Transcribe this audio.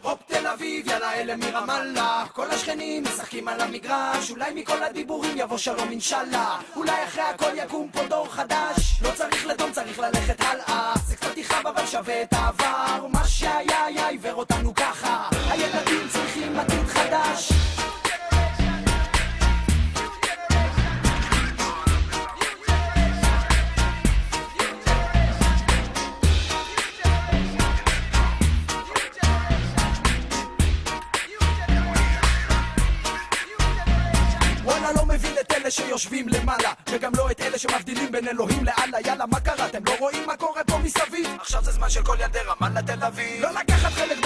הופ תל אביב, יאללה אלה מרמאללה, כל השכנים משחקים על המגרש, אולי מכל הדיבורים יבוא שלום אינשאללה, אולי אחרי הכל יקום פה דור חדש, לא צריך לדום, צריך ללכת הלאה, זה קצת יכאב אבל שווה את העבר, מה שהיה עיוור אותנו ככה, הילדים צריכים עתיד חדש. שיושבים למעלה, וגם לא את אלה שמבדילים בין אלוהים לאללה. יאללה, מה קרה? אתם לא רואים מה קורה פה מסביב? עכשיו זה זמן של כל ילדי רמאללה תל אביב, לא לקחת חלק